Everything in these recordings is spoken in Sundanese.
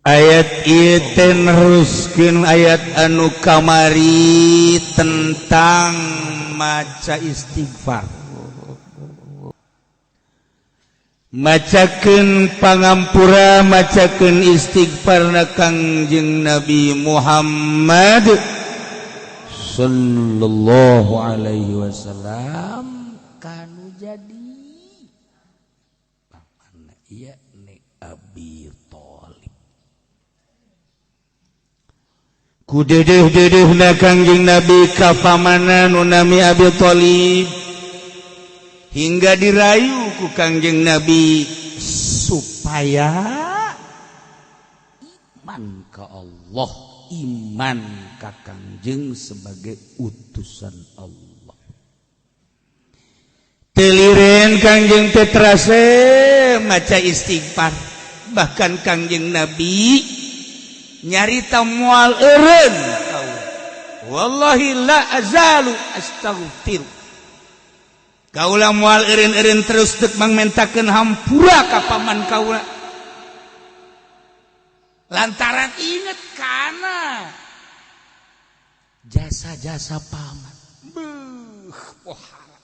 ayat ieu neruskeun ayat anu kamari tentang maca istighfar. Macakeun pangampura, macakeun istighfarna Kangjeng Nabi Muhammad sallallahu alaihi wasallam kanu jadi pamana ieu ni Abi Thalib. Ku dedeh-dedehna Kangjeng Nabi ka pamana nu nami Abi Thalib hingga dirayu ku Kangjeng Nabi supaya iman ka Allah, iman ka Kangjeng sebagai utusan Allah. Telireun Kangjeng teh terase maca istighfar, bahkan Kangjeng Nabi nyarita moal eureun wallahi la azalu astaghfir. Kaula moal eureun-eureun terus teu mangmentakeun hampura ka paman kaula. Lantaran inget kana jasa-jasa paman. Pohara.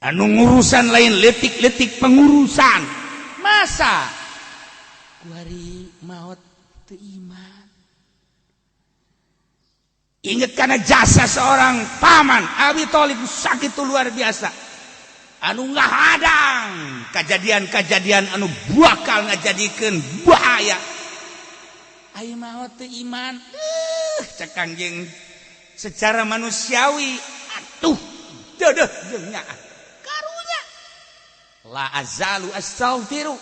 Anu ngurusan lain letik-letik pengurusan. Masa kuari maot teu iman. Ingat karena jasa seorang paman Abi Thalib sakit itu luar biasa. Anu ngahadang kejadian-kejadian anu bakal ngajadikeun bahaya. Ayeuna mah teu iman. Cek Kangjeng secara manusiawi atuh deudeuh jeung nya. Karunya la azalu astaghfiru.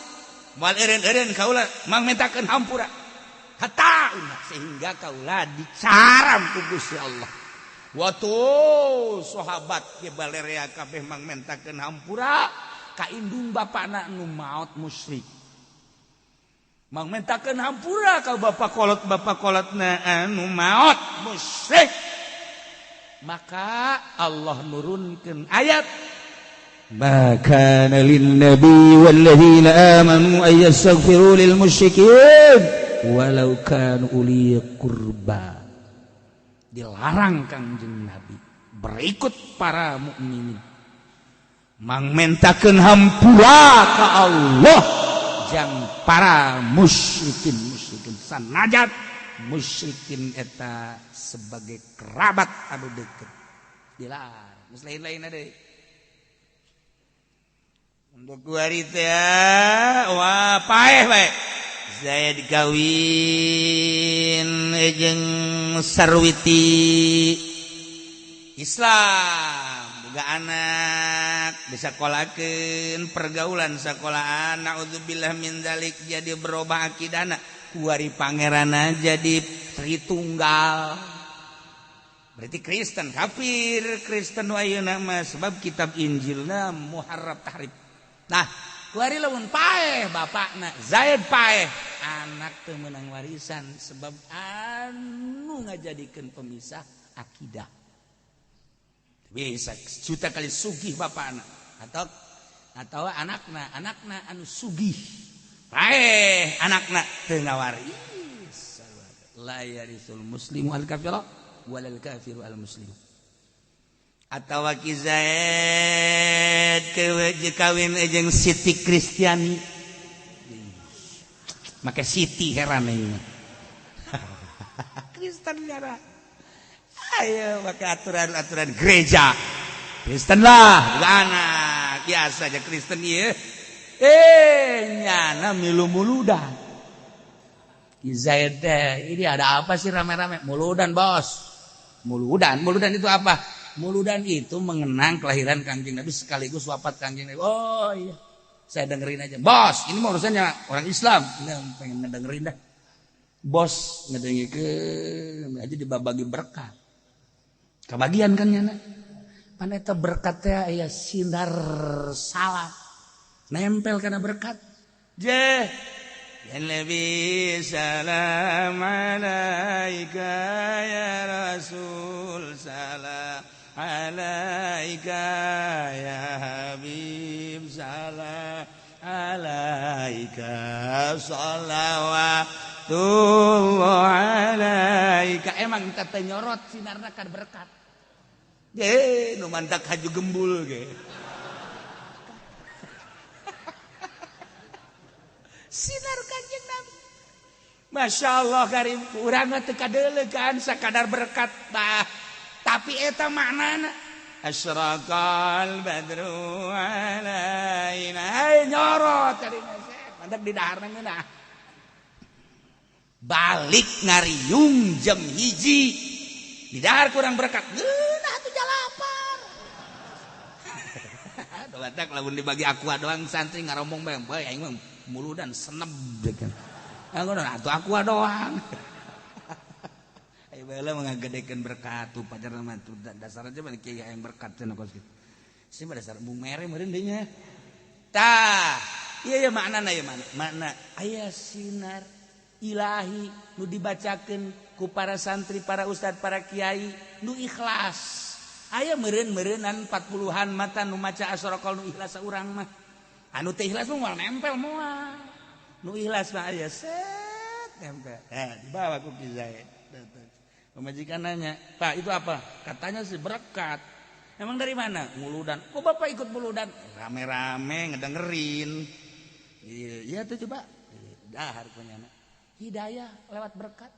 Moal eureun-eureun kaula mangmentakeun hampura. Hatta sehingga kaula dicaram ku Gusti Allah. Watu sahabat ge balerea kabeh mangmentakeun hampura ka indung bapana nu maot musyrik. Mangmentakeun hampura ka bapak kolotna anu maot musyrik. Maka Allah nurunkeun ayat ma kana lin nabi wal ladzina amanu ay yastaghfiru lil musyrikin walau kan uli qurba. Dilarang Kangjeng Nabi berikut para mukminin mangmentakeun hampura ka Allah jang para musyrikin sanajat musyrikin eta sebagai kerabat anu deukeut. Dilarang geus lain-lain deui. Untuk kuari teh wah paeh bae. Saya dikawin jeung sarwiti Islam, boga anak, disakolakeun pergaulan sekolahan, naudzubillah min dzalik jadi berubah akidahna, kuari pangeranna jadi Tritunggal. Berarti Kristen kafir, Kristen ayeuna mah sebab kitab Injilna muharraf tahrif. Nah, kuari lamun paeh bapakna Zaid paeh anak teu meunang warisan sebab anu ngajadikeun pemisah akidah. Bisa juta kali sugih bapakna atau anakna anu sugih paeh anakna teu ngawaris. La yarisul muslimu al kafira walal kafiru al muslim. Atawa Ki Zaid kawin jeung Siti Kristiani. Make Siti heran ieu. Kristen nyara. Ayo make aturan-aturan gereja. Kristen lah, bukan anak. Biasa aja Kristen ieu. Nyana milu muludan. Ki Zaid ini ada apa sih rame-rame? Muludan, Bos. Muludan itu apa? Muludan itu mengenang kelahiran Kangjeng Nabi sekaligus wafat Kangjeng Nabi. Oh iya, saya dengerin aja. Bos, ini mau urusannya orang Islam. Ini pengen ngedengerin dah. Bos ngedengikeun aja dibagi berkat. Kebagian kan nyana. Pan eta berkat teh aya sinar salam. Nempel kana berkat. Ya Nabi salam alaika ya Rasul salam alaika ya Habib salam alaika alaika shalawatullah alaika. Emang tete nyorot sinarna kan berkat. Ge nu mantak haju gembul ge. Sinar Kanjeng Nabi. Masya Allah karim, urang teu kadeulegan sakadar berkat tah. Tapi eta maknana asyraqal badru alaina. Hai nyorot tadi mantak di daharna geunah. Balik ngariung jam 1 di dahar kurang berkat. Geunah atuh jalapar. Tuh batak lamun dibagi aqua doang santri ngarombong bae aing mah muludan seneb dekeun. Atuh aqua doang. Ayo bae mengagedekeun berkat tu pacar mah tu dasar aja balik kiai yang berkat cenah kos kitu. Sim dasar bung mere meureun deui nya. Tah, ieu maknana ieu makna aya sinar ilahi nu dibacakeun ku para santri, para ustad, para kiai nu ikhlas. Aya meureun-meureunan 40-an mata nu maca asyraqal nu ikhlas urang mah. Anu teh ikhlas mah moal nempel moal. Nu ikhlas mah aya set nempel. Dibawa ku Ki Zaid. Pemajikan nanya, "Pak, itu apa?" Katanya sih berkat. Emang dari mana? Muludan. Kok Bapak ikut muludan? Rame-rame ngedengerin. Iya tuh coba. Dahar punya anak. Hidayah lewat berkat.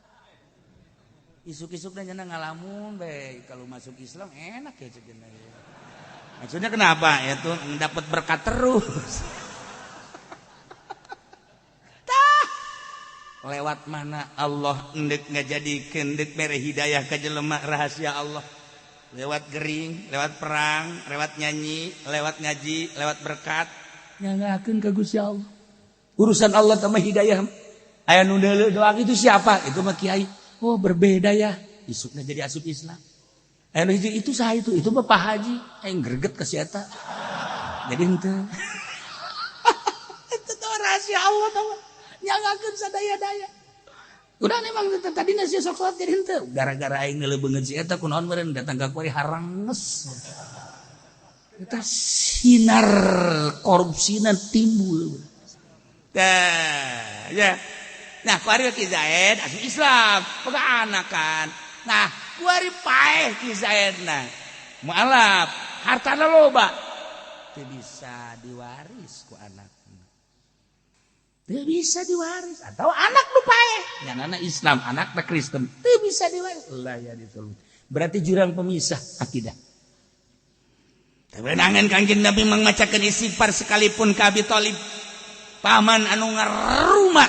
Isuk-isuk nanya ngalamun bae kalau masuk Islam enak ya cekeun. Maksudnya kenapa? Ya tuh dapat berkat terus. Tah. Lewat mana Allah endek ngajadikeun deuk mere hidayah ka jelema rahasia Allah. Lewat gering, lewat perang, lewat nyanyi, lewat ngaji, lewat berkat. Nyanggakeun ka Gusti Allah. Urusan Allah sama hidayah. Aya nu deuleu doa itu siapa? Itu mah kiai. Oh berbeda ya. Isukna jadi asup Islam. Aya nu hiji itu saha itu? Itu mah Pak Haji. Aing greget ka si eta. Jadi henteu. Itu teh rahasia Allah tah. Nyanggakeun sadaya-daya. Udah memang tadi nasi sok salat jadi henteu. Gara-gara aing ngeleubeungeun si eta kunaon meureun datang ka kuari haranges. Eta sinar korupsina timbul. Tah, ya. Nah, kuari Ki Zaid asup Islam, boga anak kan. Nah, kuari paeh Ki Zaidna. Mualaf, hartana loba. Teu bisa diwaris ku anakna. Teu bisa diwaris atau anak nu paeh, nyanana Islam, anakna Kristen. Teu bisa diwaris. Lah ya dituluy. Berarti jurang pemisah akidah. Tapi nangan Kanjeng Nabi mengacakeun istighfar sekalipun ka Abi Thalib. Paman anu ngarumat,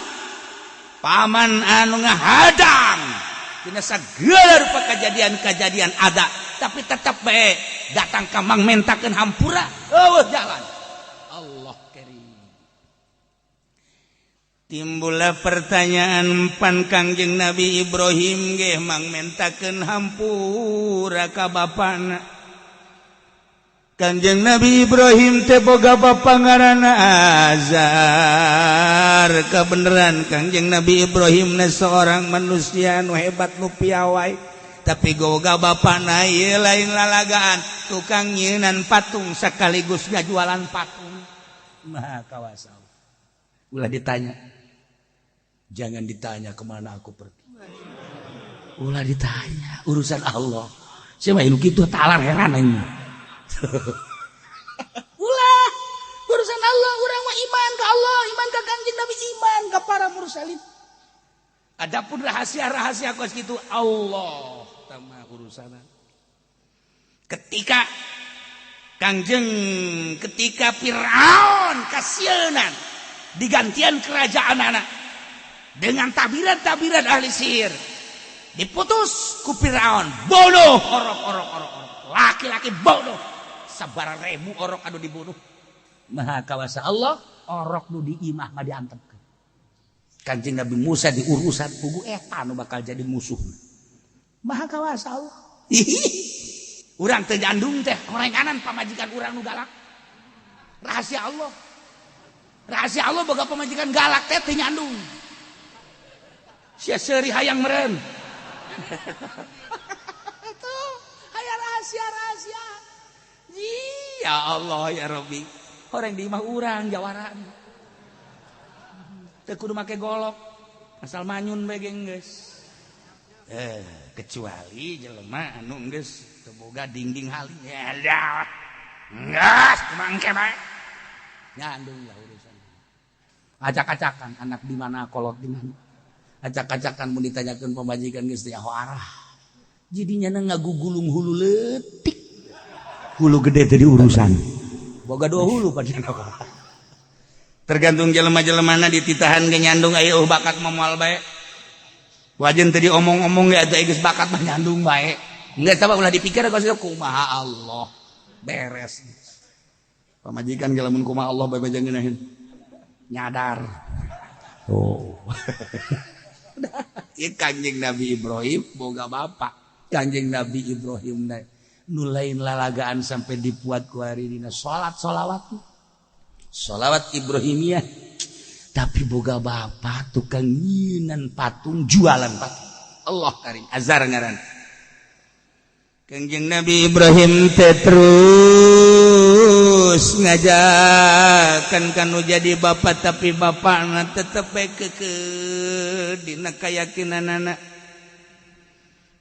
paman anu ngahadang tina sagala rupa kejadian-kejadian ada, tapi tetap bae datang ka mang mentakeun hampura eueuh jalan. Allah karim. Timbullah pertanyaan pan Kangjeng Nabi Ibrahim ge mang mentakeun hampura ka bapana. Kanjeng Nabi Ibrahim teh boga bapa ngaranna Azar. Kebeneran Kanjeng Nabi Ibrahim seorang manusia nu hebat nu piawai, tapi boga bapana ieu lain lalagaan, tukang nyeunan patung sekaligus ngajualan patung. Maha kawasa. Ulah ditanya. Jangan ditanya kemana aku pergi. Ulah ditanya urusan Allah. Siapa inu kitu talar heran aing. Ulah urusan Allah, urang mah iman ke Allah, iman ke Kanjeng Nabi, iman ke para mursalin. Adapun rahasia-rahasia kos kitu Allah tama urusan. Ketika Firaun kasienan digantian kerajaan anak dengan tabiran-tabiran ahli sihir, diputus ku Firaun, bodoh orok, laki-laki bodoh. Sabaraha ribu orok anu dibunuh. Maha kawasa Allah, orok nu diimah mah diantepkeun. Kanjeng Nabi Musa diurusan pugu eta nu bakal jadi musuh. Maha kawasa Allah. Urang teu jandung teh korenganan pamajikan urang nu galak. Rahasia Allah. Rahasia Allah boga pamajikan galak teh teu nyandung. Sia seuri hayang meureun. Itu aya rahasia-rahasia. Ya Allah ya Rabbi, orang di imah urang jawaran. teu kudu make golok asal manyun bae geus kecuali jelema anu geus teu boga dinding hali ya dah geus mangke bae nyandung lah urusan acak-acakan anak di mana kolot di mana acak-acakan mun ditanyakeun pamajikan geus teh arah jadinya ngagugulung hulu leutik hulu gede tadi urusan boga 2 hulu padahal tergantung jelema-jelemana dititahan ge nyandung aya bakat moal bae wajen tadi omong-omong ge atuh geus bakat mah nyandung bae enggeus tah ulah dipikir kumaha Allah beres pamajikan ge lamun kumaha Allah bae jangan ngeunaheun nyadar ieu Kanjeng Nabi Ibrahim boga bapak Kanjeng Nabi Ibrahim nu lain lalagaan sampai dipuat ku hari dina sholawat Ibrahimiyah tapi boga bapak tukang nyinan patung jualan patung Allah karim azar ngaran Kanjeng Nabi Ibrahim teh terus ngajakan kanu jadi bapak tapi bapakna tetep bae kekeh dina kayakinanana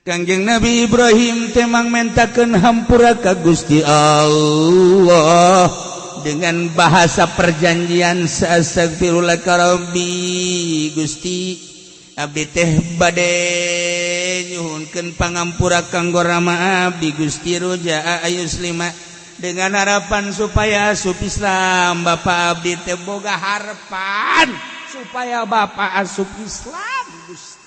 Kanjeng Nabi Ibrahim temang mentakeun hampura ka Gusti Allah dengan bahasa perjanjian astagfirullaka rabbi Gusti abdi teh bade nyuhunkeun pangampura kanggo rama abdi Gusti roja ayuslima dengan harapan supaya asup Islam bapak abdi teh boga harapan supaya bapak asup Islam Gusti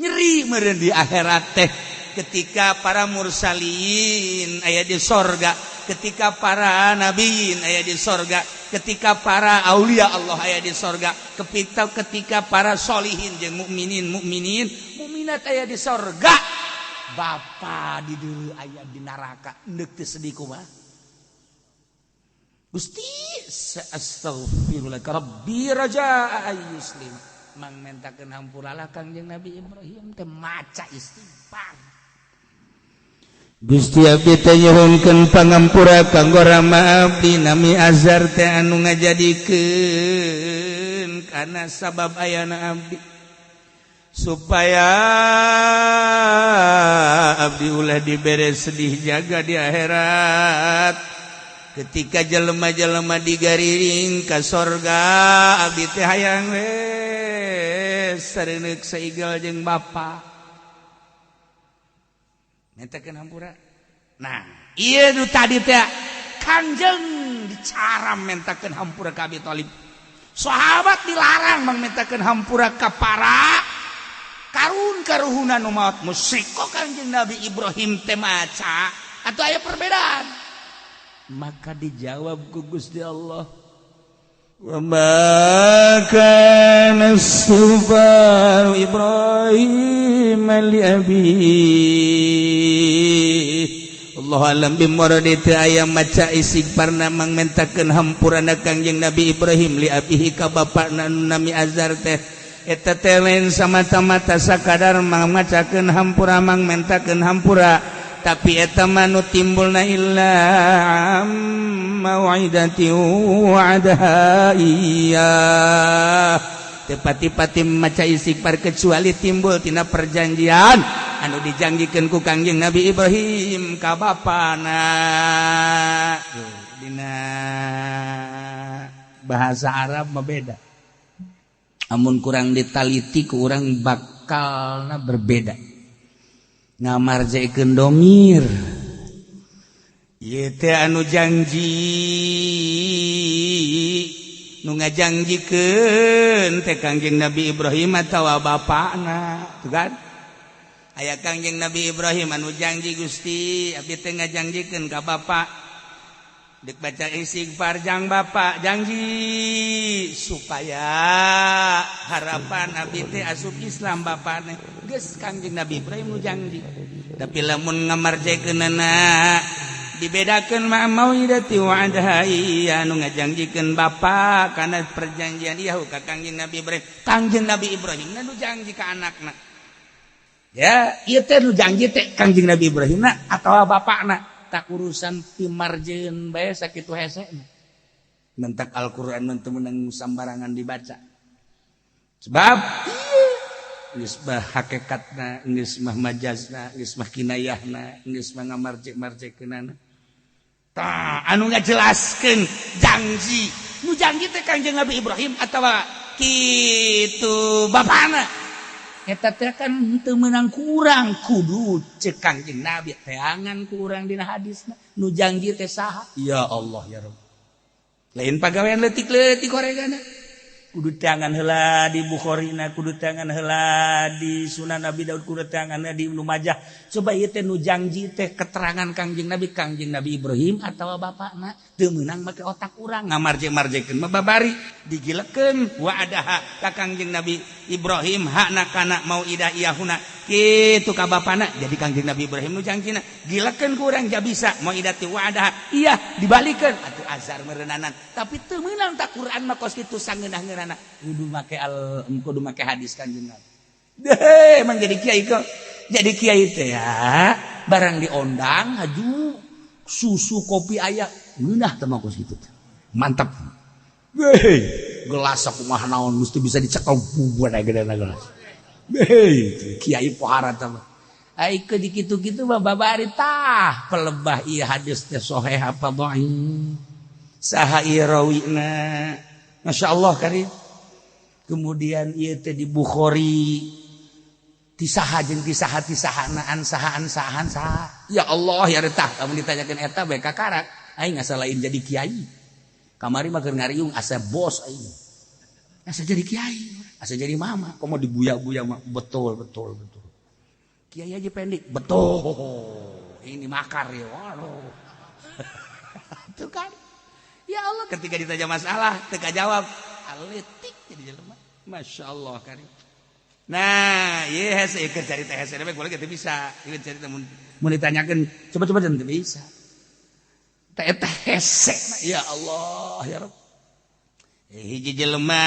nyeri meureun di akhirat teh ketika para mursalin aya di sorga ketika para nabiin aya di sorga ketika para aulia Allah aya di sorga ketika para solihin jeung mukminat aya di sorga bapa di dieu aya di neraka neuk teu sedih kumaha Gusti astaghfirullah rabbi raja ayyuslim mang mentakeun hampuralah Kanjeng Nabi Ibrahim teh maca istighfar Gusti abdi teh nyuhunkeun pangampura kanggo rama abdi nami azar teh anu ngajadikeun kana sabab ayana abdi supaya abdi ulah dibere sedih jaga di akhirat ketika jelema-jelema digariring ka sorga abdi teh hayang we sareuneuh saigal jeung bapa mentakeun hampura nah ieu nu tadi teh Kanjeng dicaram mentakeun hampura ka Abi Thalib sahabat dilarang mentakeun hampura ka para karuhuna nu maot musyrik kok Kanjeng Nabi Ibrahim teh maca atuh aya perbedaan maka dijawab ku Gusti Allah wa ma kana istighfar Ibrahim li abi Allah alam bimuradi teu aya maca istighfarna mang mentakeun hampurana Kanjeng Nabi Ibrahim li abihi ka bapana nami Azar teh eta teh lain samata-mata sakadar mang macakeun hampura mang mentakeun hampura tapi eta manu timbulna illa mau'idati wa'adaha iya tepati-pati maca istighfar kecuali timbul tina perjanjian anu dijanggikeun ku Kanjeng Nabi Ibrahim ka bapana dina bahasa Arab mah beda amun kurang ditaliti ku urang bakalna berbeda ngamarjaikeun domir ieu teh anu janji nu ngajangjikeun teh Kanjeng Nabi Ibrahim atawa bapana tuh kan aya Kanjeng Nabi Ibrahim anu janji Gusti abdi teh ngajangjikeun ka bapa dek baca istighfar jang bapak janji supaya harapan abdi teh asup Islam bapana geus Kanjeng Nabi Ibrahim nu janji tapi lamun ngamarjaikeunana dibedakeun ma mau'idati wa'adaha iya nu ngajangjikeun bapa kana perjanjian ieu ka Kanjeng Nabi Ibrahim Kanjeng Nabi Ibrahim nu janji ka anakna ya ieu teh nu janji teh Kanjeng Nabi Ibrahim atawa bapakna tak urusan pimarjeun bae sakitu hese mentak Al-Qur'an teu meunang sambarangan dibaca sebab geus mah hakikatna geus mah majazna geus mah kinayahna geus mah ngamarjek-marjekeunana tah anu ngajelaskeun janji nu janji teh Kangjeng Nabi Ibrahim atawa kitu bapana eta teh kan teu meunang kurang kudu ceuk Kangjeng Nabi teangan kurang dina hadisna nu janji teh saha ya Allah ya Rabb lain pagawean leutik-leutik koregana kudu teangan heula di Bukhari-na kudu teangan heula di Sunan Abi Daud kudu teangan di Ibnu Majah coba ieu teh nu janji teh keterangan Kangjeng Nabi Ibrahim atawa bapakna teu meunang make otak urang ngamarje-marjekeun mah babari digilekeun wa adaha ka Kangjeng Nabi Ibrahim hakna kana mau idah iyahuna kitu ka bapana jadi Kangjeng Nabi Ibrahim nu janjina gilekeun ku urang ja bisa mau idah ti wa adaha iya dibalikeun atuh azar meureunana tapi teu meunang ta Quran mah kos kitu sangeunah-ngeunana kudu make hadis Kangjeng Nabi emang jadi kiai kok jadi kiai teh ya barang diondang haju susu kopi aya ngeunah teh mah kos kitu mantap gelas kumaha naon mesti bisa dicekel bubuan aya gedena gelas kiai pohara teh mah ai ke dikitu-kitu mah babari tah pelebah ieu hadis teh sahih apa dhaif saha ieu rawina masyaallah karim kemudian ieu teh di Bukhari tisaha jeung tisaha-tisahana an saha ya Allah ya retah lamun ditanyakeun eta bae kakarak aing asa lain jadi kiai kamari mah keur ngariung asa bos aing asa jadi kiai asa jadi mama komo dibuya-buya mah betul kiai aja pendek betul ini makar ya waduh itu kan ya Allah ketika ditanya masalah teu kajawab aletik jadi jelema masyaallah karim nah ieu hese keur carita hese bae kumaha teu bisa ieu carita mun ditanyakeun coba teu bisa teh eta hese ya Allah ya Rabb hiji jelema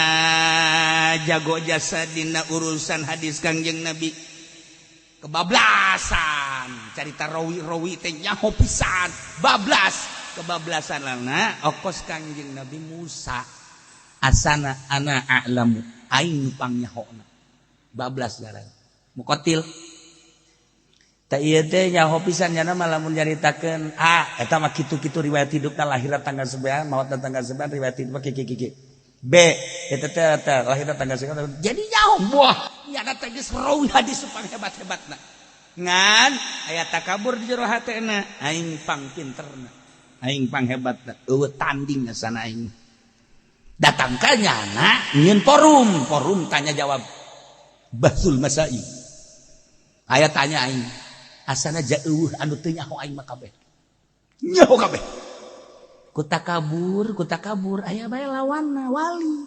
jago jasa dina urusan hadis Kangjeng Nabi kebablasan carita rawi teh nyaho pisan kebablasan lana okos Kangjeng Nabi Musa asana ana a'lamu aing pangnyahona bablas garang mukotil ta ieu teh nyaho pisan nya mah lamun nyaritakeun eta mah kitu-kitu riwayat hidupna lahiran tanggal 9 maotna tanggal 9 riwayat hidup kiki B eta teh lahirna tanggal 9 jadi nyaho buah nya teh geus rawi hadis supang hebat-hebatna ngan aya takabur di jero hatena aing pang pinterna aing pang hebatna eueuh tanding sana aing datang ka nyana nyieun forum tanya jawab bahsul masai aya tanya aing asana ja eueuh anu teu nyaho aing mah kabeh nyaho kabeh ku takabur aya bae lawanna wali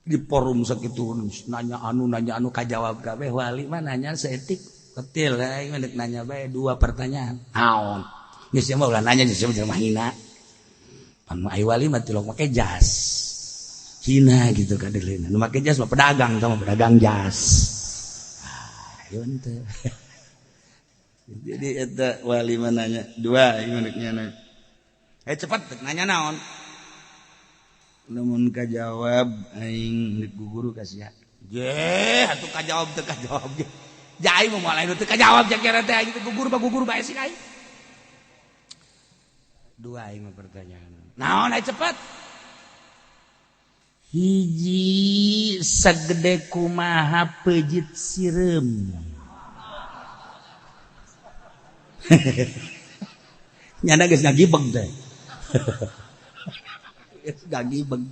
di forum sakitu nanya anu kajawab kabeh wali mah nanya seetik ketil aing mah nanya bae 2 pertanyaan naon geus mah ulah nanya geus mah hina pan ai wali mah tilok make jas hina gitu ka deulina nu make jas mah pedagang sama pedagang jas ieu teh jadi eta wali mah nanya 2 ieu nya cepat nanya naon lamun kajawab aing ku guru kasihan ye atuh kajawab teu kajawab ge jai mah lain teu kajawab jak kira teh aing ku guru bae sih aing 2 aing mah pertanyaan naon aya cepat hiji sagede kumaha peujit sireum nyana geus ngagibeg teh gagibeg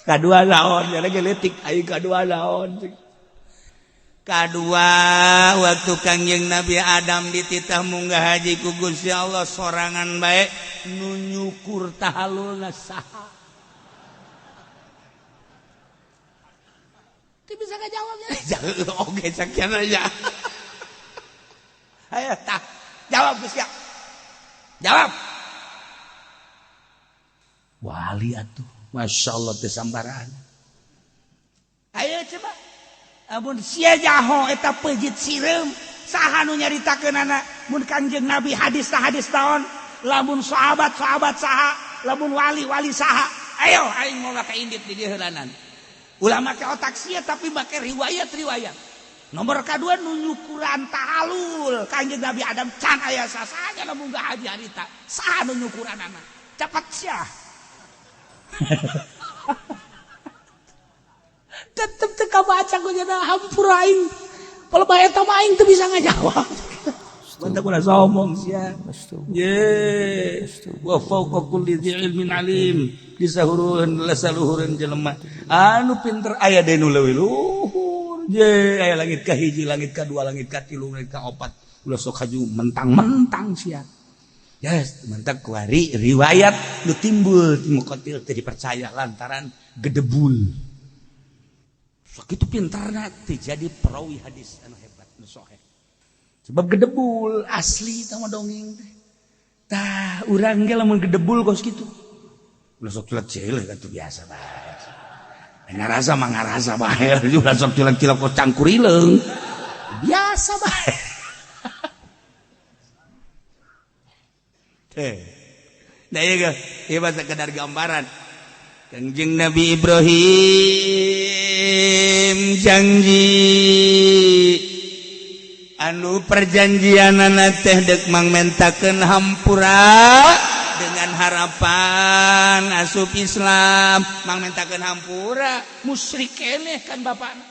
kadua naon nyana ge leutik aing kadua naon kadua waktu Kangjeng Nabi Adam dititah munggah haji ku Gusti Allah sorangan bae nu nyukur tahalulna saha teu bisa ngajawabnya oge sakian aja aya tah jawab geus ya jawab wali atuh masyaallah teu sambaran ayo coba amun sia jaho eta peujit sireum saha nu nyaritakeunana mun Kangjeng Nabi hadis taon lamun sahabat saha lamun wali saha ayo aing moga kaindit di dieu heulanan ulama ke otak sia tapi make riwayat nomor kedua nunyukuran tahalul kanjeng Nabi Adam can aya sasanya lamun gak haji harita saha nunyukuran anak cepat sia tetep teu kabaca gojana hampura aing kalau bae eta mah aing teu bisa ngajawab mantap ulah sombong sia ye wa fawqa kulli dzi ilmin alim disahuruheun lasaluhureun jelema anu pinter aya deui nu leuwih luhur ye aya langit ka hiji langit ka dua langit ka tilu langit ka opat ulah sok haju mentang-mentang sia yes mentak kuari riwayat nu timbul ti muqatil teu dipercaya lantaran gedebul sakitu pintarna teu jadi perawi hadis anu hebat nu sahih sebab gedebul asli sama dongeng teh tah urang ge lamun gedebul kos kitu ulah sok cilek-cilek atuh biasa bae ngarasa mah ngarasa bae ulah sok cilek-cilek kos cangkurileung biasa bae nah ieu ieu sekedar gambaran Kanjeng Nabi Ibrahim janji anu perjanjianana teh deuk mangmentakeun hampura dengan harapan asup Islam mangmentakeun hampura musyrik keneh kan bapana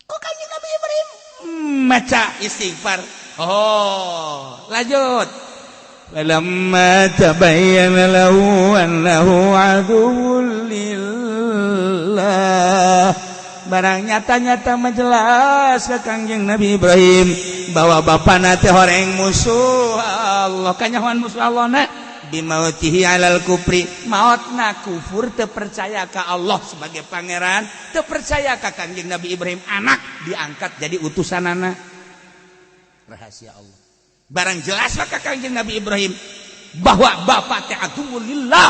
kok Kanjeng Nabi Ibrahim maca istighfar oh lanjut walamma tabayyana lahu annahu aduwwun lillah barang nyata-nyata menjelas ke Kanjeng Nabi Ibrahim bahwa bapana teh horeng musuh Allah kanyahoan musuh Allah na bimautihi alal kufri mautna kufur teu percaya ka Allah sebagai pangeran teu percaya ka Kanjeng Nabi Ibrahim anak diangkat jadi utusanana rahasia Allah barang jelas ka Kanjeng Nabi Ibrahim bahwa bapa teh aduwwun lillah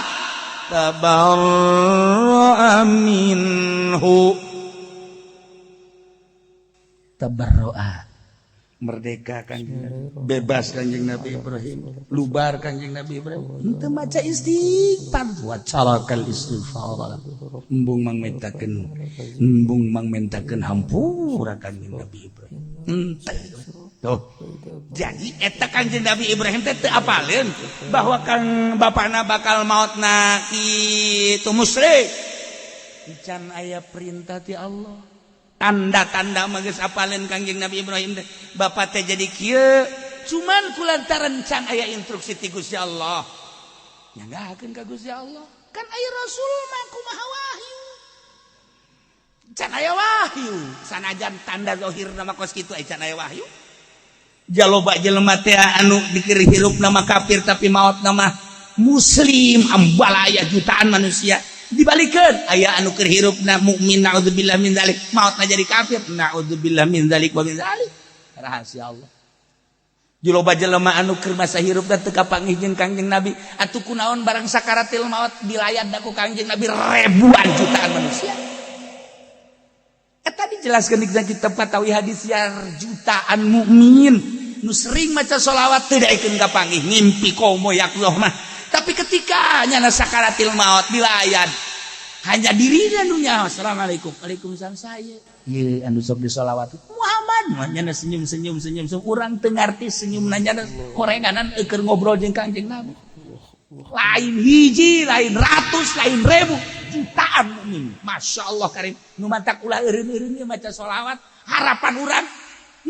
tabarra'a minhu tabarro'a merdeka Kanjeng Nabi bebas Kanjeng Nabi Ibrahim lubar Kanjeng Nabi Ibrahim henteu maca istighfar wa carakal istighfar embung mangmentakeun hampura Kanjeng Nabi Ibrahim henteu tuh jadi eta Kanjeng Nabi Ibrahim teh teu apaleun bahwa kang bapana bakal mautna kitu musyrik can aya perintah ti Allah tanda-tanda mah geus apaleun Kanjeng Nabi Ibrahim teh bapa teh jadi kieu cuman kulantaran can aya instruksi ti Gusti Allah nyanggakeun ka Gusti Allah kan aya rasul mah kumaha wahyu can aya wahyu sanajan tanda zahirna mah kos kitu aya can aya wahyu jaloba jelema teh anu dikir hirupna mah kafir tapi maotna mah muslim ambala aya jutaan manusia dibalikeun aya anu keur hirupna mukmin naudzubillah min zalik mautna jadi kafir naudzubillah min zalik wa min zalik rahasia Allah jaloba jelema anu keur masa hirupna teu kapanggih jeung Kanjeng Nabi atuh kunaon barang sakaratil maut dilayat da ku Kanjeng Nabi ribuan jutaan manusia eta dijelaskeun di kitab Fatawi hadis ya jutaan mukmin nu sering maca sholawat teu daekeun kapanggih ngimpi komo yakullah mah tapi ketika nyana sakaratil maut dilayat hanya dirinya nu nyaho assalamualaikum waalaikumsalam saya ieu anu sok disolawat Muhammad nyana senyum urang teu ngarti senyumna nyana korenganan keur ngobrol jeung Kanjeng Nabi lain hiji lain ratus lain ribu jutaan mukmin masyaallah karim nu mantak ulah eureun-eureun maca sholawat harapan urang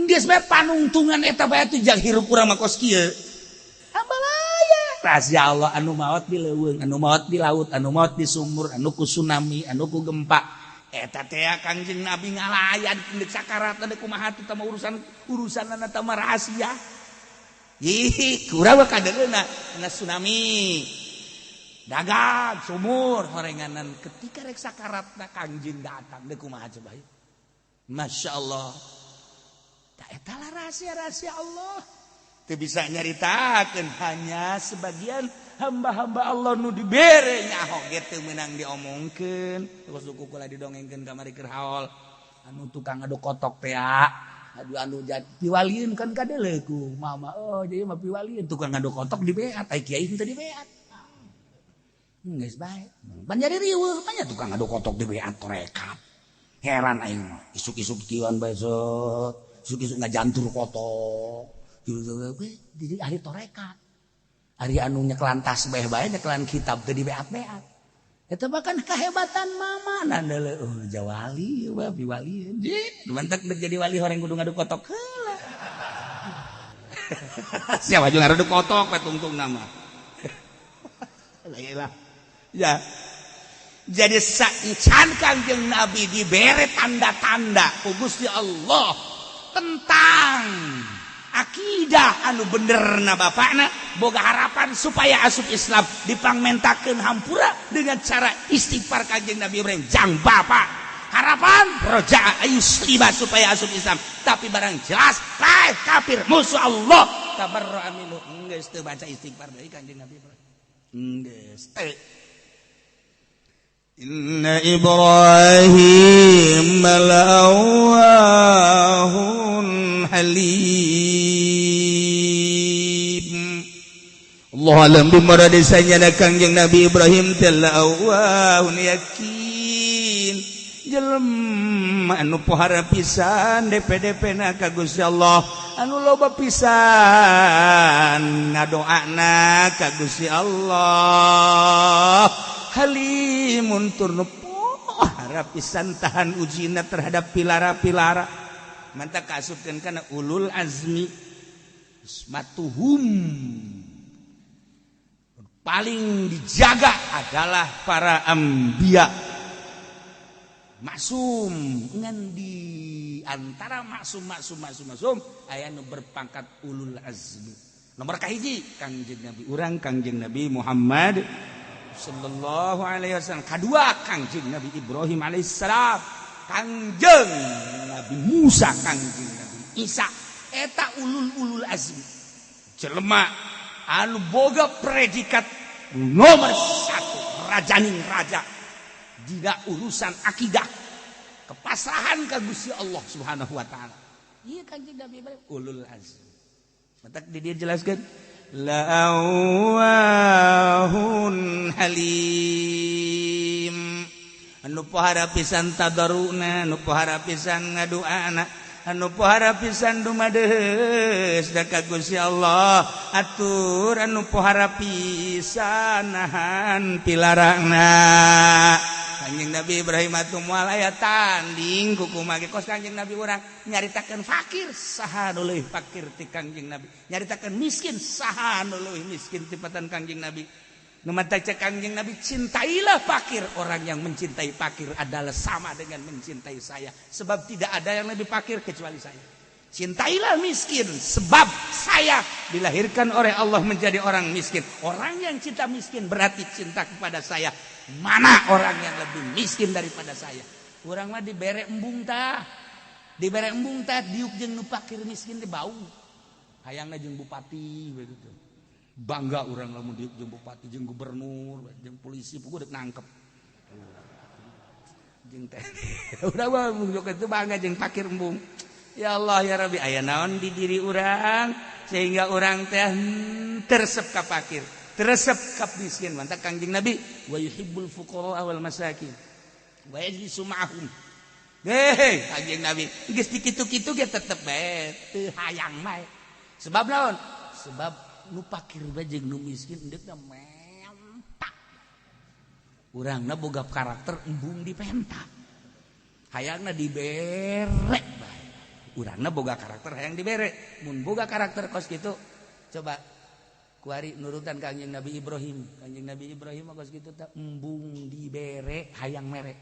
geus bae panungtungan eta bae teh jag hirup urang mah kos kieu hambalaya rahasia Allah anu maot di leuweung anu maot di laut anu maot di sumur anu ku tsunami anu ku gempa eta teh Kanjeng Nabi ngalayan deuk sakarat deuk kumaha teh mah urusanna teh mah rahasia ih kurawa kadeuna na tsunami dagang sumur horenganan ketika rek sakaratna Kanjeng datang deuk kumaha coba masyaallah eta lah rahasia-rahasia Allah teu bisa nyaritakeun hanya sebagian hamba-hamba Allah nu dibere nyaho ge teu meunang diomongkeun terus suku kula didongengkeun kamari keur haol anu tukang adu kotok teh anu piwalieun kan kadeuleu ku mama oh jadi mah piwalieun tukang adu kotok dibeat ai kiai teu dibeat Geus bae. Pan jadi riweuh, banyak tukang adu kotok di beat torekat. Heran aing mah, isuk-isuk kieuan bae isuk-isuk ngajantur kotok. Jadi ahli torekat. Ari anu nyekelan tasbih bae nyekelan kitab teu di beat-beat. Eta bahkan kehebatan mamana deuleu jawali babi wali. Mantak jadi wali horeng kudu ngadu kotok heula. Siapa juga ngadu kotok we tungtung nama. Lailah. Ya. Jadi saencan Kangjeng Nabi dibere tanda-tanda ku Gusti Allah tentang akidah anu benerna bapakna boga harapan supaya asup Islam dipangmentakeun hampura dengan cara istighfar Kanjeng Nabi Ibrahim jang bapak harapan roja ayuslima supaya asup Islam tapi barang jelas kafir musuh Allah tabarra'a minhu geus teu baca istighfar deui Kanjeng Nabi Ibrahim geus teu Inna Ibrahim la'awwahun halim Allah alam bimara desanya Kangjeng Nabi Ibrahim telah awwahun yakin jelema anu pohara pisan DP-DP na ka Gusti Allah anu loba pisan ngadoana ka Gusti Allah halimun turnu pohara pisan tahan ujina terhadap pilara-pilara mantap kasupkeun kana ulul azmi ismatuhum paling dijaga adalah para ambiya maksum ngan di antara maksum aya nu berpangkat ulul azmi nomor kahiji Kangjeng Nabi urang Kangjeng Nabi Muhammad sallallahu alaihi wasallam kadua Kangjeng Nabi Ibrahim alaihissalam Kangjeng Nabi Musa Kangjeng Nabi Isa eta ulul azmi jelema anu boga predikat nomor 1 rajaning raja dina urusan akidah kepasrahan ka Gusti Allah Subhanahu wa taala ieu Kangjeng Nabi Ibrahim ulul azmi matak di dia jelaskeun la'awwahun halim anu pohara pisan tadarruna anu pohara pisan ngaduana anu pohara pisan dumadeus da ka Gusti Allah atur anu pohara pisan nahan pilarangna Kanjeng Nabi Ibrahim atuh moal aya tanding kumaha ge kos Kanjeng Nabi urang nyaritakeun fakir saha nu leuwih fakir ti Kanjeng Nabi nyaritakeun miskin saha nu leuwih miskin ti patan Kanjeng Nabi nu mata cek Kanjeng Nabi cintailah fakir orang yang mencintai fakir adalah sama dengan mencintai saya sebab tidak ada yang lebih fakir kecuali saya cintailah miskin sebab saya dilahirkan oleh Allah menjadi orang miskin orang yang cinta miskin berarti cinta kepada saya mana orang yang lebih miskin daripada saya urang mah dibere embung tah diuk jeung nu fakir miskin teh bau hayangna jeung bupati begitu bangga urang lamun diuk jeung bupati jeung gubernur jeung polisi puguh deuk nangkep jeung teh urang mah mun kitu bangga jeung fakir embung ya Allah ya Rabbi aya naon di diri urang sehingga urang teh teresep ka fakir teresep ka miskin mantap Kanjeng Nabi wa yuhibbul fuqara wal masakin wa yajlisu ma'ahum Kanjeng Nabi geus dikitu-kitu ge tetep bae teu hayang bae sebab naon sebab nu fakir bae jeung nu miskin endeuna mentak urangna boga karakter embung dipenta hayangna dibere bae urangna boga karakter hayang dibere mun boga karakter kos kitu coba kuari nurutan Kanjeng Nabi Ibrahim kos kitu teh embung dibere hayang mere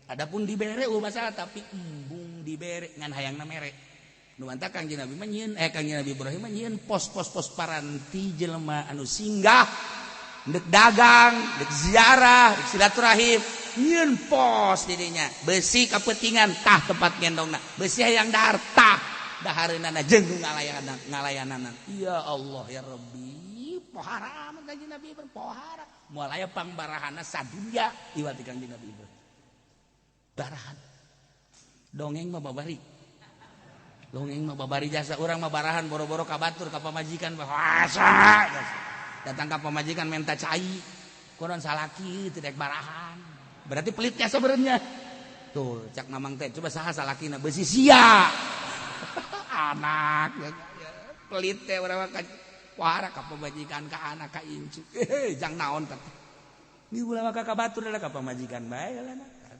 adapun dibere masalah tapi embung dibere ngan hayangna mere nu mantap Kanjeng Nabi mah nyieun Kanjeng Nabi Ibrahim mah nyieun pos-pos paranti jelema anu singgah dek dagang dek ziarah dek silaturahim nyieun pos didinya besi kapetingan tah tempat gendongna besi hayang dahar tah dahareunana jeung ngalayanana ya Allah ya Rabbi pohara Kanjeng Nabi Ibrahim pohara moal aya pangbarahanna sadunya iwati Kanjeng Nabi Ibrahim barahan dongeng mah babari jasa urang mah barahan boro-boro ka batur ka pamajikan bahasa datang ka pamajikan minta cai konon salaki teu daek barahan. Berarti pelitnya sebenarnya. Tuh, cak mamang teh coba saha salakina beusi sia. Anak pelit teh urang ka wara ka pamajikan ka anak ka incu. Jang naon teh. Ni ulah maka ka batur da ka pamajikan bae lah.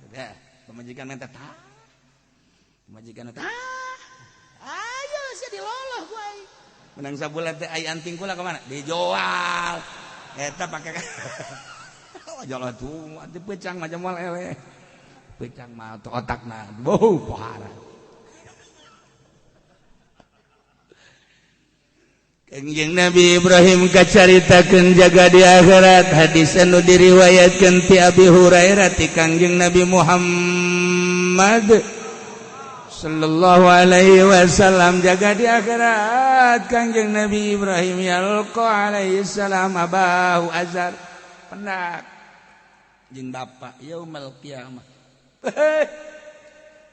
Dah, pamajikan teh tah. Pamajikan teh ayo sia diloloh ku ai. Menang sabulan teh ai anting kula ka mana? Dijual. Eta pake jalan tuh, ati pecang macam mal ele. Pecang mah otakna. Wow, parah. Kangjeng Nabi Ibrahim kacaritakeun jaga di akhirat hadis anu diriwayatkeun ti Abi Hurairah ti Kangjeng Nabi Muhammad sallallahu alaihi wasallam jaga di akhirat Kangjeng Nabi Ibrahim yalqa alaihi salam abahu azar pendak jeung bapa yaumul qiyamah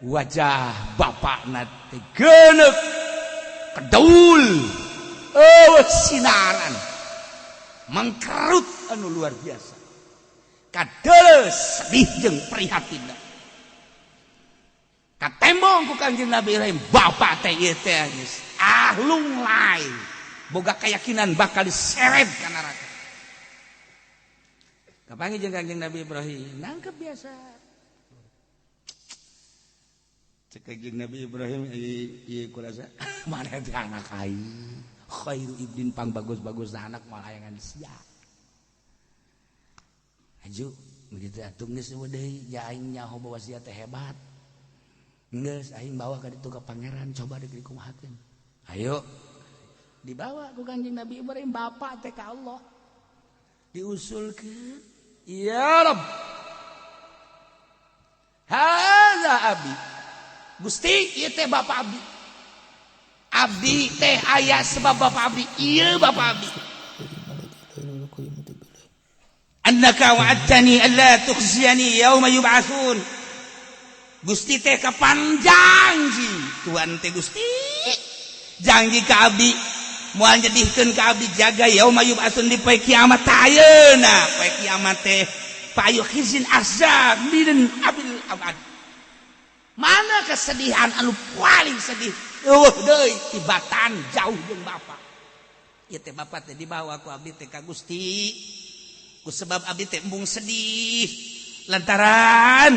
wajah bapakna teh geuneup kedaul sinaran mangkerut anu luar biasa kadeus sedih jeung prihatinna katembong ku Kangjeng Nabi Ibrahim bapak teh ieu teh geus ahlung lain boga keyakinan bakal diseret ka neraka kapanggih jeung Kangjeng Nabi Ibrahim nangkep biasa cek Kangjeng Nabi Ibrahim ieu kurasa mana teh anak aing khairu ibdin pang bagus-bagus anak malayangan sia aju begitu atuh geus deui ya aing nyaho bawa sia teh hebat geus aing bawa ka ditu ka pangeran coba deuk dikumahakeun ayo dibawa ku Kangjeng Nabi Ibrahim bapak teh ka Allah diusulkeun ya Rabb hadza abi Gusti ieu teh bapak abdi abdi teh aya sebab bapak abdi ieu bapak abdi annaka wa'adtani alla tukhziyani yauma yub'atsun Gusti teh kapan janji Tuhan teh Gusti janji ka abdi moal nyedihkeun ka abdi jaga yauma yub'atsun di poe kiamat ayeuna poe kiamat teh payu khizin azab min abil abad mana kesedihan anu paling sedih deui tibatan jauh jeung bapak ieu teh bapak teh dibawa ku abdi teh ka Gusti ku sebab abdi teh embung sedih lantaran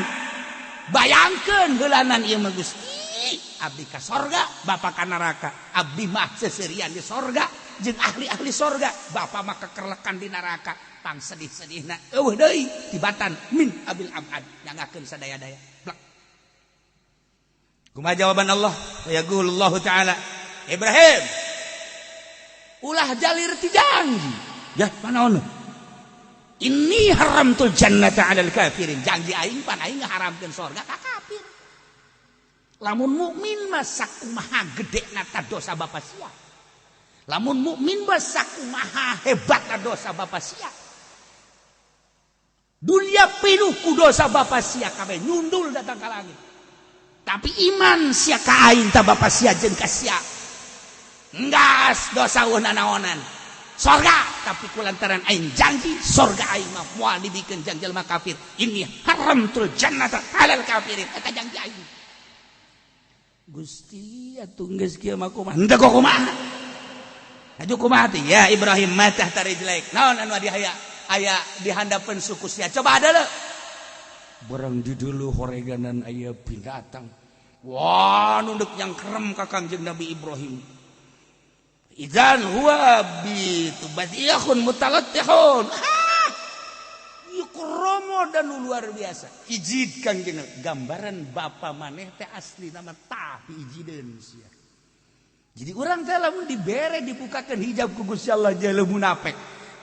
bayangkeun heulanan ieu mah Gusti abdi ka sorga bapak ka neraka abdi mah seserian di sorga jeung ahli-ahli sorga bapak mah kekerlekan di neraka pang sedih-sedihna eueuh deui tibatan min abil abad nyangakeun sadaya-daya kumaha jawaban Allah yaqulullah taala Ibrahim ulah jalir ti janji ya panaon inni haramtul jannata 'alal kafirin janji aing pan aing ngaharamkeun surga ka kafir lamun mukmin mah sakumaha gedena ta dosa bapa sia lamun mukmin mah sakumaha hebatna dosa bapa sia dunia penuh ku dosa bapa sia kabeh nyundul datang ka langit tapi iman sia ka aing ta bapa sia jeung ka sia enggas dosa naonan sorga tapi kulantaran aing janji sorga aing mah moal dibikeun jeung jelema kafir ini haramtul jannata 'alal kafirin eta janji aing Gusti atuh geus kieu mah kumaha henteu kumaha aju kumaha teh ya Ibrahim matah tarijlaik naon anu aya di handapeun suku sia coba ada leuh barang di dulu horeganan aya binatang wah nunduk yang kerem ka Kangjeng Nabi Ibrahim idzan huwa bi tubadiyahun mutalattihun ieu kromo dan luar biasa ijid Kangjeng gambaran bapa maneh teh asli nama tah ijideun sia jadi urang teh lamun dibere dibukakeun hijab ku Gusti Allah jalu munafik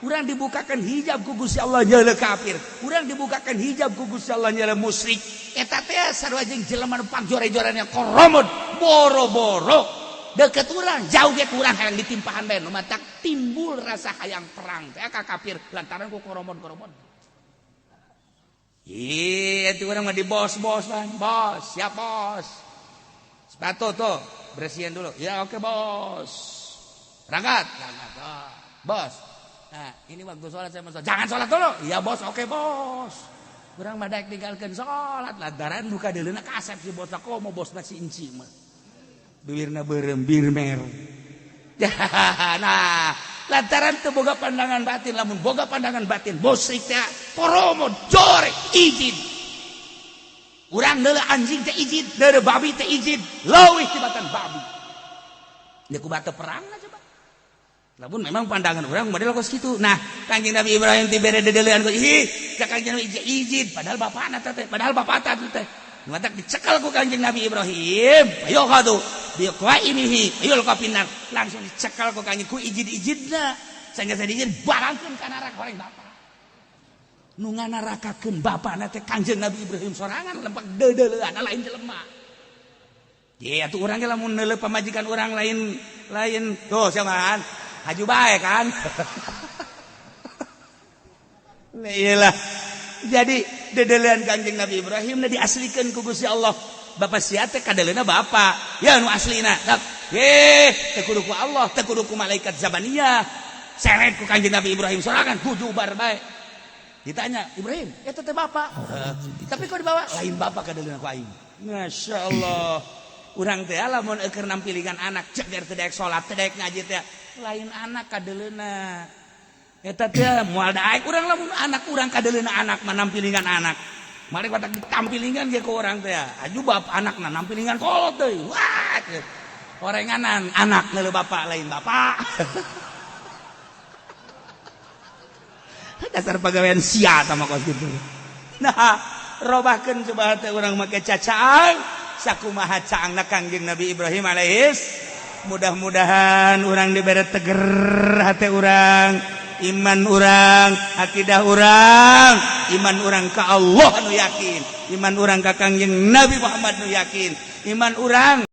urang dibukakan hijab ku Gusti Allah nyeuleuh kafir urang dibukakan hijab ku Gusti Allah nyeuleuh musyrik eta teh sarua jeung jelema nu pagjore-jorana koromod boro-boro deukeut urang jauh ge urang hayang ditimpahan bae nu matak timbul rasa hayang perang teh ka kafir lantaran ku koromod-koromod itu urang mah di bos-bos kan bos siap bos sepatu tuh bersihin dulu ya oke bos berangkat bos Nah, ini waktu sholat saya masuk. Jangan sholat dulu. Iya bos, oke bos. Kurang madak tinggalkan sholat. Lantaran buka dulu kasep si bos. Kok mau bos nasi inci mah. Bibirna berembir mer. Nah, lantaran teu boga pandangan batin. Lamun boga pandangan batin. Bos teh poromo jorek izin. Urang deuleu anjing teh izin. Deuleu babi teh izin. Leuwih tibatan babi. Dia kubata perang lah coba. Lamun memang pandangan orang model kos kitu. Nah, Kanjeng Nabi Ibrahim ti bere dedeleuan ku ka Kanjeng Nabi izin padahal bapana teh padahal bapata teh. Matak dicekal ku Kanjeng Nabi Ibrahim. Ayo kadu bi qaimihi ayo ka pinar langsung dicekal ku Kanjeng ku izin-izinna. Sanggeus izin barangkeun ka neraka horeng bapa. Nu nganarakakeun bapana teh Kanjeng Nabi Ibrahim sorangan lempek dedeleuan lain jelema. Ya atuh urang ge lamun neuleuh pamajikan urang lain tuh siaman haju bae kan. Nah iyalah. Jadi dedeleuan Kanjeng Nabi Ibrahim na diaslikeun ku Gusti Allah. Bapa sia teh kadeleuna bapa. Ya nu aslina. Teu kudu ku Allah, teu kudu ku malaikat zabaniyah. Seret ku Kanjeng Nabi Ibrahim sorangan bujubar bae. Ditanya, "Ibrahim, eta teh bapa?" Tapi kok dibawa lain bapa kadeleuna ku aing. Masyaallah. Urang teh lamun keur nampilingan anak ceger teh daek salat teh daek ngaji teh lain anak kadeleuna. Eta teh moal daek urang lamun anak urang kadeleuna anak mah nampilingan anak. Mari batak ditampilingan ge ku urang teh. Aju bap anakna nampilingan kolot deui. Wah. Orenganan anak neuleuh bapa lain bapa. Dasar pagawean sia tah mah kos kitu. Nah, robahkeun coba teh urang make cacaang. Sakumaha caangna Kangjeng Nabi Ibrahim alaihis. Mudah-mudahan urang dibere teger hate urang, iman urang, akidah urang, iman urang ka Allah nu yakin, iman urang ka Kangjeng Nabi Muhammad nu yakin, iman urang